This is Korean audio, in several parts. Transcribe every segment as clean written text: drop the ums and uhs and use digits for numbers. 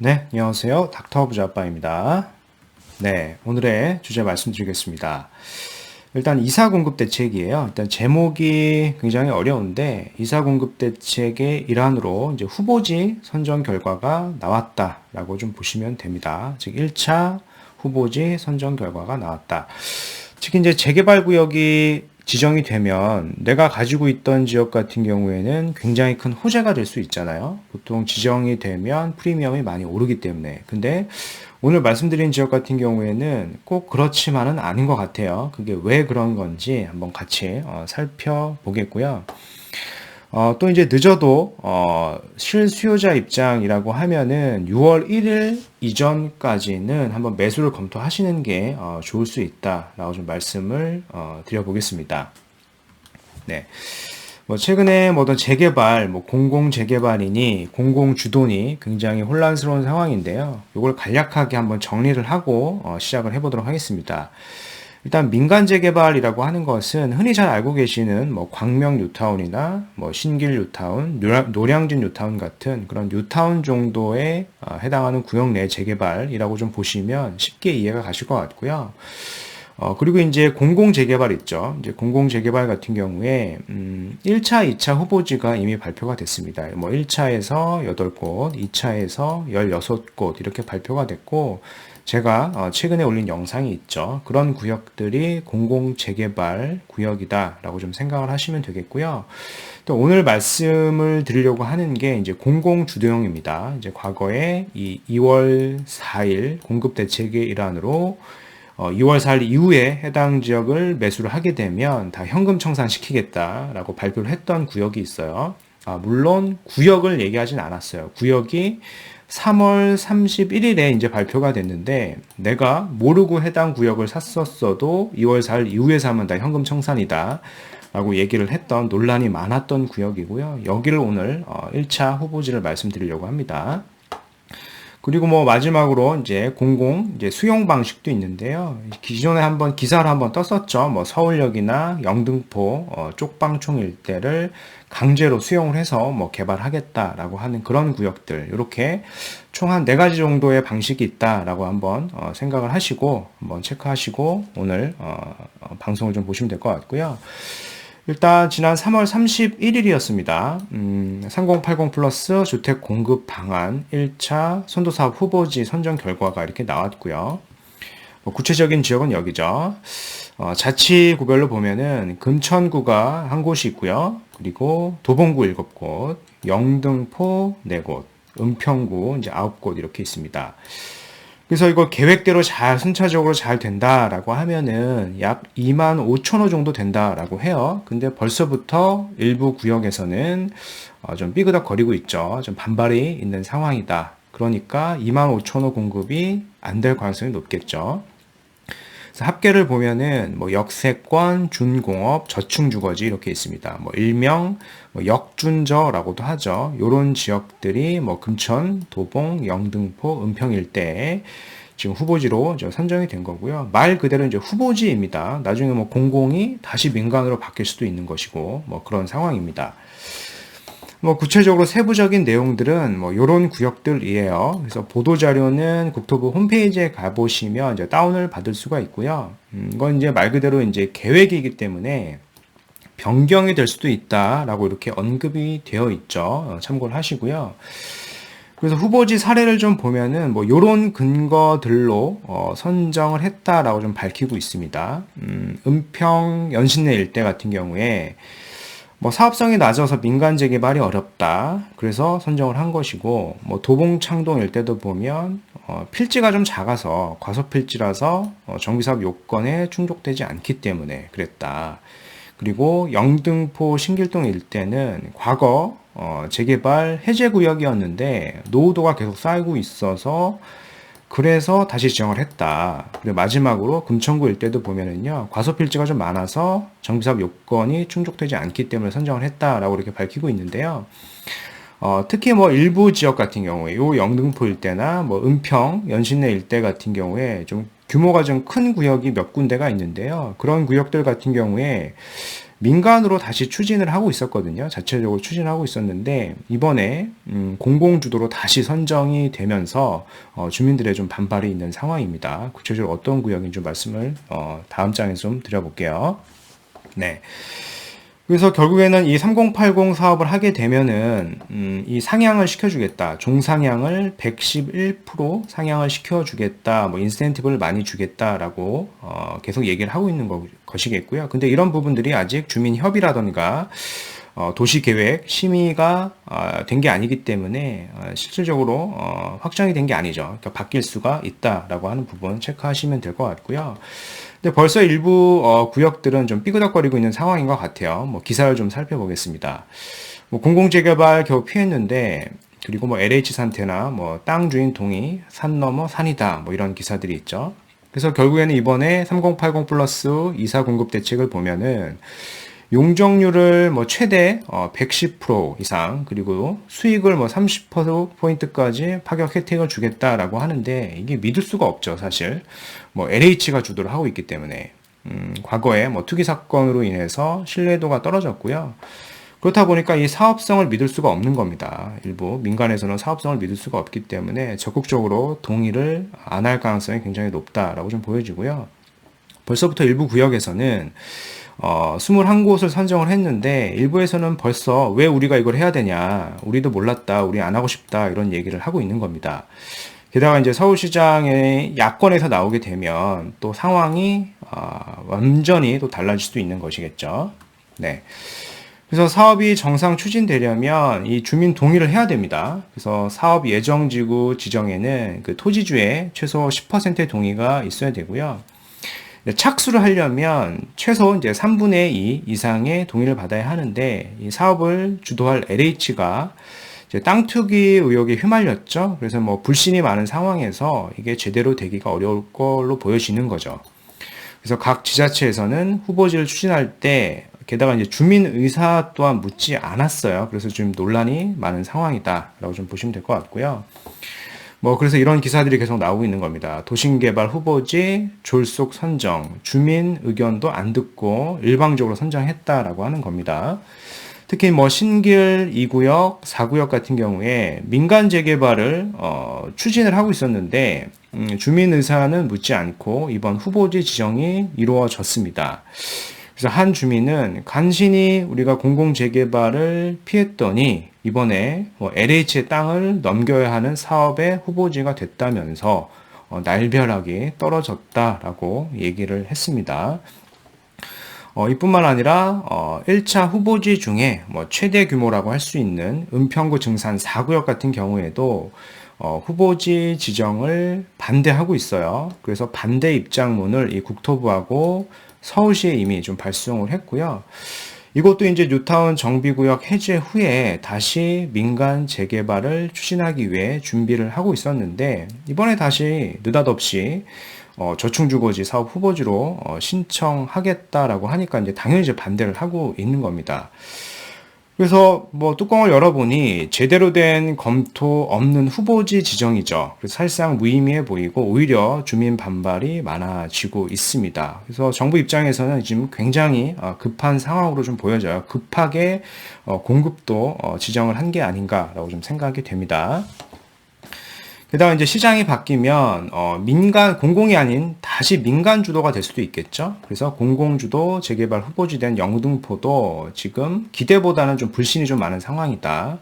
네, 안녕하세요. 닥터 부자 아빠입니다. 네, 오늘의 주제 말씀드리겠습니다. 일단 이사 공급 대책이에요. 일단 제목이 굉장히 어려운데 이사 공급 대책의 일환으로 이제 후보지 선정 결과가 나왔다라고 좀 보시면 됩니다. 즉 1차 후보지 선정 결과가 나왔다. 특히 이제 재개발 구역이 지정이 되면 내가 가지고 있던 지역 같은 경우에는 굉장히 큰 호재가 될 수 있잖아요. 보통 지정이 되면 프리미엄이 많이 오르기 때문에. 근데 오늘 말씀드린 지역 같은 경우에는 꼭 그렇지만은 아닌 것 같아요. 그게 왜 그런 건지 한번 같이 살펴보겠고요. 또 이제 늦어도 실수요자 입장이라고 하면은 6월 1일 이전까지는 한번 매수를 검토하시는 게 좋을 수 있다라고 좀 말씀을 드려보겠습니다. 네. 뭐 최근에 뭐 어떤 재개발, 뭐 공공 재개발이니 공공 주도니 굉장히 혼란스러운 상황인데요. 이걸 간략하게 한번 정리를 하고 시작을 해보도록 하겠습니다. 일단 민간 재개발이라고 하는 것은 흔히 잘 알고 계시는 뭐 광명 뉴타운이나 뭐 신길 뉴타운, 노량진 뉴타운 같은 그런 뉴타운 정도에 해당하는 구역 내 재개발이라고 좀 보시면 쉽게 이해가 가실 것 같고요. 그리고 이제 공공 재개발 있죠. 이제 공공 재개발 같은 경우에 1차, 2차 후보지가 이미 발표가 됐습니다. 뭐 1차에서 8곳, 2차에서 16곳 이렇게 발표가 됐고 제가 최근에 올린 영상이 있죠. 그런 구역들이 공공 재개발 구역이다라고 좀 생각을 하시면 되겠고요. 또 오늘 말씀을 드리려고 하는 게 이제 공공 주도형입니다. 이제 과거에 이 2월 4일 공급 대책의 일환으로 2월 4일 이후에 해당 지역을 매수를 하게 되면 다 현금 청산시키겠다라고 발표를 했던 구역이 있어요. 물론 구역을 얘기하진 않았어요. 구역이 3월 31일에 이제 발표가 됐는데 내가 모르고 해당 구역을 샀었어도 2월 4일 이후에 사면 다 현금 청산이다 라고 얘기를 했던 논란이 많았던 구역이고요. 여기를 오늘 1차 후보지를 말씀드리려고 합니다. 그리고 뭐 마지막으로 이제 공공 이제 수용 방식도 있는데요. 기존에 한번 기사를 한번 떴었죠. 뭐 서울역이나 영등포 쪽방촌 일대를 강제로 수용을 해서 뭐 개발하겠다라고 하는 그런 구역들 이렇게 총 한 4가지 정도의 방식이 있다라고 한번 생각을 하시고 한번 체크하시고 오늘 방송을 좀 보시면 될 것 같고요. 일단 지난 3월 31일이었습니다. 3080 플러스 주택 공급 방안 1차 선도사업 후보지 선정 결과가 이렇게 나왔고요. 구체적인 지역은 여기죠. 자치구별로 보면은 금천구가 한 곳이 있고요. 그리고 도봉구 7곳, 영등포 4곳, 은평구 이제 9곳 이렇게 있습니다. 그래서 이거 계획대로 잘 순차적으로 잘 된다라고 하면은 약 2만 5천 호 정도 된다라고 해요. 근데 벌써부터 일부 구역에서는 좀 삐그덕거리고 있죠. 좀 반발이 있는 상황이다. 그러니까 2만 5천 호 공급이 안 될 가능성이 높겠죠. 그래서 합계를 보면은 뭐 역세권, 준공업, 저층주거지 이렇게 있습니다. 뭐 일명 뭐 역준저라고도 하죠. 요런 지역들이 뭐 금천, 도봉, 영등포, 은평 일대에 지금 후보지로 선정이 된 거고요. 말 그대로 이제 후보지입니다. 나중에 뭐 공공이 다시 민간으로 바뀔 수도 있는 것이고 뭐 그런 상황입니다. 뭐 구체적으로 세부적인 내용들은 뭐 요런 구역들이에요. 그래서 보도 자료는 국토부 홈페이지에 가보시면 이제 다운을 받을 수가 있고요. 이건 이제 말 그대로 이제 계획이기 때문에 변경이 될 수도 있다라고 이렇게 언급이 되어 있죠. 참고를 하시고요. 그래서 후보지 사례를 좀 보면은 뭐 요런 근거들로 선정을 했다라고 좀 밝히고 있습니다. 은평 연신내 일대 같은 경우에 뭐 사업성이 낮아서 민간 재개발이 어렵다. 그래서 선정을 한 것이고, 뭐 도봉창동 일대도 보면 필지가 좀 작아서 과소필지라서 정비사업 요건에 충족되지 않기 때문에 그랬다. 그리고 영등포 신길동 일대는 과거 재개발 해제 구역이었는데 노후도가 계속 쌓이고 있어서 그래서 다시 지정을 했다. 그리고 마지막으로 금천구 일대도 보면은요, 과소필지가 좀 많아서 정비사업 요건이 충족되지 않기 때문에 선정을 했다라고 이렇게 밝히고 있는데요. 특히 뭐 일부 지역 같은 경우에 요 영등포 일대나 뭐 은평, 연신내 일대 같은 경우에 좀 규모가 좀 큰 구역이 몇 군데가 있는데요. 그런 구역들 같은 경우에 민간으로 다시 추진을 하고 있었거든요. 자체적으로 추진하고 있었는데 이번에 공공주도로 다시 선정이 되면서 주민들의 좀 반발이 있는 상황입니다. 구체적으로 어떤 구역인지 좀 말씀을 다음 장에서 좀 드려볼게요. 네. 그래서 결국에는 이 3080 사업을 하게 되면은 이 상향을 시켜주겠다. 종상향을 111% 상향을 시켜주겠다. 뭐 인센티브를 많이 주겠다라고 계속 얘기를 하고 있는 것이겠고요. 근데 이런 부분들이 아직 주민협의라던가 도시계획 심의가 된 게 아니기 때문에 실질적으로 확정이 된 게 아니죠. 그러니까 바뀔 수가 있다라고 하는 부분 체크하시면 될 것 같고요. 근데 벌써 일부 구역들은 좀 삐그덕거리고 있는 상황인 것 같아요. 뭐 기사를 좀 살펴보겠습니다. 뭐 공공재개발 겨우 피했는데 그리고 뭐 LH 산태나 뭐 땅 주인 동의, 산 넘어 산이다 뭐 이런 기사들이 있죠. 그래서 결국에는 이번에 3080 플러스 이사 공급 대책을 보면은 용적률을 뭐 최대 110% 이상 그리고 수익을 뭐 30%포인트까지 파격 혜택을 주겠다라고 하는데 이게 믿을 수가 없죠, 사실. 뭐 LH가 주도를 하고 있기 때문에 과거에 뭐 투기 사건으로 인해서 신뢰도가 떨어졌고요. 그렇다 보니까 이 사업성을 믿을 수가 없는 겁니다. 일부 민간에서는 사업성을 믿을 수가 없기 때문에 적극적으로 동의를 안 할 가능성이 굉장히 높다라고 좀 보여지고요. 벌써부터 일부 구역에서는 21곳을 선정을 했는데 일부에서는 벌써 왜 우리가 이걸 해야 되냐, 우리도 몰랐다, 우리 안 하고 싶다 이런 얘기를 하고 있는 겁니다. 게다가 이제 서울시장의 야권에서 나오게 되면 또 상황이 완전히 또 달라질 수도 있는 것이겠죠. 네. 그래서 사업이 정상 추진되려면 이 주민 동의를 해야 됩니다. 그래서 사업 예정지구 지정에는 그 토지주의 최소 10%의 동의가 있어야 되고요. 착수를 하려면 최소 이제 3분의 2 이상의 동의를 받아야 하는데 이 사업을 주도할 LH가 이제 땅 투기 의혹에 휘말렸죠. 그래서 뭐 불신이 많은 상황에서 이게 제대로 되기가 어려울 걸로 보여지는 거죠. 그래서 각 지자체에서는 후보지를 추진할 때 게다가 이제 주민 의사 또한 묻지 않았어요. 그래서 지금 논란이 많은 상황이다라고 좀 보시면 될 것 같고요. 뭐 그래서 이런 기사들이 계속 나오고 있는 겁니다. 도심개발 후보지 졸속 선정, 주민 의견도 안 듣고 일방적으로 선정했다라고 하는 겁니다. 특히 뭐 신길 2구역, 4구역 같은 경우에 민간 재개발을 추진을 하고 있었는데 주민 의사는 묻지 않고 이번 후보지 지정이 이루어졌습니다. 그래서 한 주민은 간신히 우리가 공공 재개발을 피했더니 이번에 LH의 땅을 넘겨야 하는 사업의 후보지가 됐다면서 날벼락이 떨어졌다라고 얘기를 했습니다. 이뿐만 아니라 1차 후보지 중에 뭐 최대 규모라고 할 수 있는 은평구 증산 4구역 같은 경우에도 후보지 지정을 반대하고 있어요. 그래서 반대 입장문을 이 국토부하고 서울시에 이미 좀 발송을 했고요. 이것도 이제 뉴타운 정비구역 해제 후에 다시 민간 재개발을 추진하기 위해 준비를 하고 있었는데 이번에 다시 느닷없이 저층주거지 사업 후보지로 신청하겠다라고 하니까 이제 당연히 이제 반대를 하고 있는 겁니다. 그래서 뭐 뚜껑을 열어보니 제대로 된 검토 없는 후보지 지정이죠. 그래서 사실상 무의미해 보이고 오히려 주민 반발이 많아지고 있습니다. 그래서 정부 입장에서는 지금 굉장히 급한 상황으로 좀 보여져요. 급하게 공급도 지정을 한 게 아닌가라고 좀 생각이 됩니다. 게다가 이제 시장이 바뀌면 민간 공공이 아닌 다시 민간 주도가 될 수도 있겠죠. 그래서 공공 주도 재개발 후보지 된 영등포도 지금 기대보다는 좀 불신이 좀 많은 상황이다.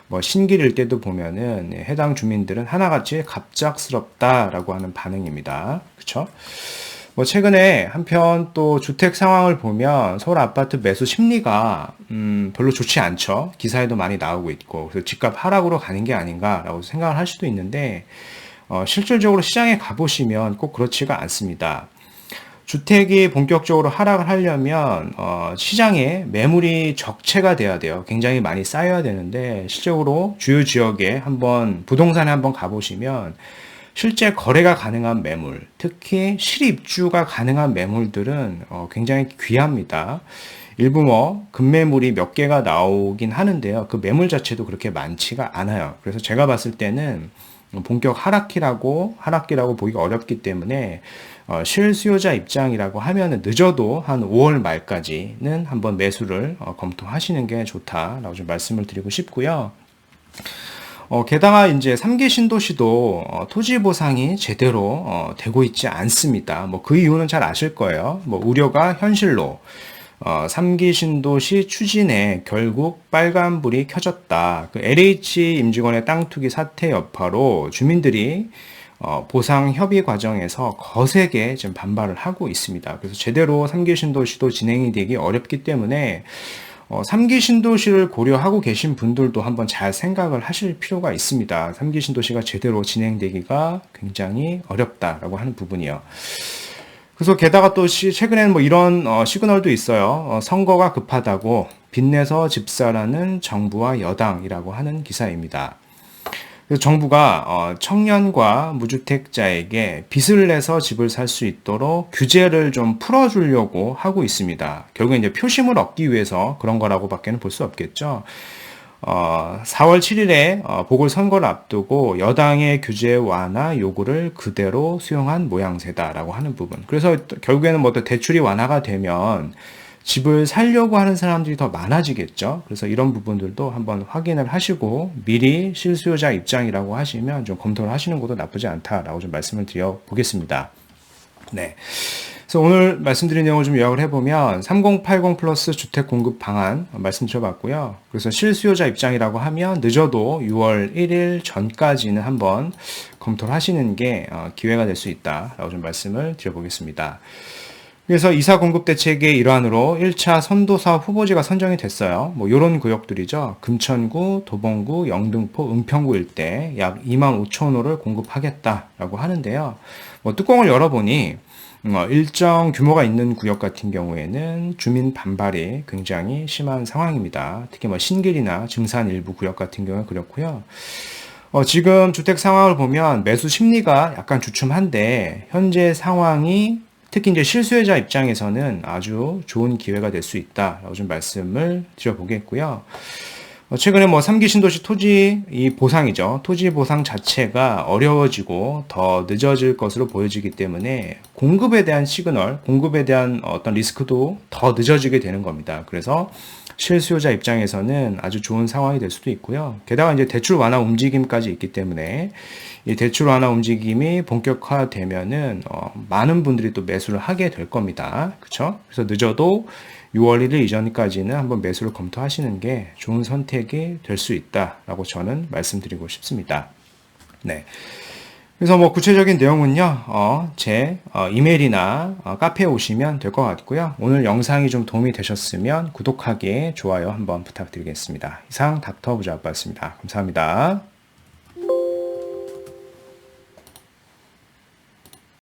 뭐 신길 일대도 보면은 해당 주민들은 하나같이 갑작스럽다라고 하는 반응입니다. 그렇죠? 뭐 최근에 한편 또 주택 상황을 보면 서울 아파트 매수 심리가 별로 좋지 않죠. 기사에도 많이 나오고 있고 그래서 집값 하락으로 가는 게 아닌가라고 생각을 할 수도 있는데 실질적으로 시장에 가보시면 꼭 그렇지가 않습니다. 주택이 본격적으로 하락을 하려면 시장에 매물이 적체가 돼야 돼요. 굉장히 많이 쌓여야 되는데 실적으로 주요 지역에 한번 부동산에 한번 가보시면 실제 거래가 가능한 매물, 특히 실입주가 가능한 매물들은 굉장히 귀합니다. 일부 뭐 급매물이 몇 개가 나오긴 하는데요. 그 매물 자체도 그렇게 많지가 않아요. 그래서 제가 봤을 때는 본격 하락기라고 보기가 어렵기 때문에 실수요자 입장이라고 하면은 늦어도 한 5월 말까지는 한번 매수를 검토하시는 게 좋다라고 좀 말씀을 드리고 싶고요. 게다가 이제 3기 신도시도 토지 보상이 제대로 되고 있지 않습니다. 뭐 그 이유는 잘 아실 거예요. 뭐 우려가 현실로 3기 신도시 추진에 결국 빨간불이 켜졌다. 그 LH 임직원의 땅 투기 사태 여파로 주민들이 보상 협의 과정에서 거세게 지금 반발을 하고 있습니다. 그래서 제대로 3기 신도시도 진행이 되기 어렵기 때문에 3기 신도시를 고려하고 계신 분들도 한번 잘 생각을 하실 필요가 있습니다. 3기 신도시가 제대로 진행되기가 굉장히 어렵다라고 하는 부분이요. 그래서 게다가 또 최근에는 뭐 이런 시그널도 있어요. 선거가 급하다고 빚내서 집사라는 정부와 여당이라고 하는 기사입니다. 그래서 정부가 청년과 무주택자에게 빚을 내서 집을 살 수 있도록 규제를 좀 풀어주려고 하고 있습니다. 결국 이제 표심을 얻기 위해서 그런 거라고밖에는 볼 수 없겠죠. 4월 7일에 보궐선거를 앞두고 여당의 규제 완화 요구를 그대로 수용한 모양새다라고 하는 부분. 그래서 결국에는 뭐 또 대출이 완화가 되면 집을 살려고 하는 사람들이 더 많아지겠죠. 그래서 이런 부분들도 한번 확인을 하시고 미리 실수요자 입장이라고 하시면 좀 검토를 하시는 것도 나쁘지 않다라고 좀 말씀을 드려 보겠습니다. 네. 그래서 오늘 말씀드린 내용을 좀 요약을 해보면 3080 플러스 주택 공급 방안 말씀드려봤고요. 그래서 실수요자 입장이라고 하면 늦어도 6월 1일 전까지는 한번 검토를 하시는 게 기회가 될 수 있다라고 좀 말씀을 드려보겠습니다. 그래서 이사 공급 대책의 일환으로 1차 선도사업 후보지가 선정이 됐어요. 뭐 요런 구역들이죠. 금천구, 도봉구, 영등포, 은평구 일대 약 2만 5천 호를 공급하겠다라고 하는데요. 뭐 뚜껑을 열어보니 일정 규모가 있는 구역 같은 경우에는 주민 반발이 굉장히 심한 상황입니다. 특히 뭐 신길이나 증산 일부 구역 같은 경우는 그렇고요. 지금 주택 상황을 보면 매수 심리가 약간 주춤한데 현재 상황이 특히 이제 실수요자 입장에서는 아주 좋은 기회가 될 수 있다라고 좀 말씀을 드려보겠고요. 최근에 뭐 3기 신도시 토지 이 보상이죠. 토지 보상 자체가 어려워지고 더 늦어질 것으로 보여지기 때문에 공급에 대한 시그널, 공급에 대한 어떤 리스크도 더 늦어지게 되는 겁니다. 그래서 실수요자 입장에서는 아주 좋은 상황이 될 수도 있고요. 게다가 이제 대출 완화 움직임까지 있기 때문에 이 대출 완화 움직임이 본격화되면은 많은 분들이 또 매수를 하게 될 겁니다. 그렇죠? 그래서 늦어도 6월 1일 이전까지는 한번 매수를 검토하시는 게 좋은 선택이 될 수 있다라고 저는 말씀드리고 싶습니다. 네. 그래서 뭐 구체적인 내용은요, 제 이메일이나 카페에 오시면 될 것 같고요. 오늘 영상이 좀 도움이 되셨으면 구독하기, 좋아요 한번 부탁드리겠습니다. 이상 닥터 부자였습니다. 감사합니다.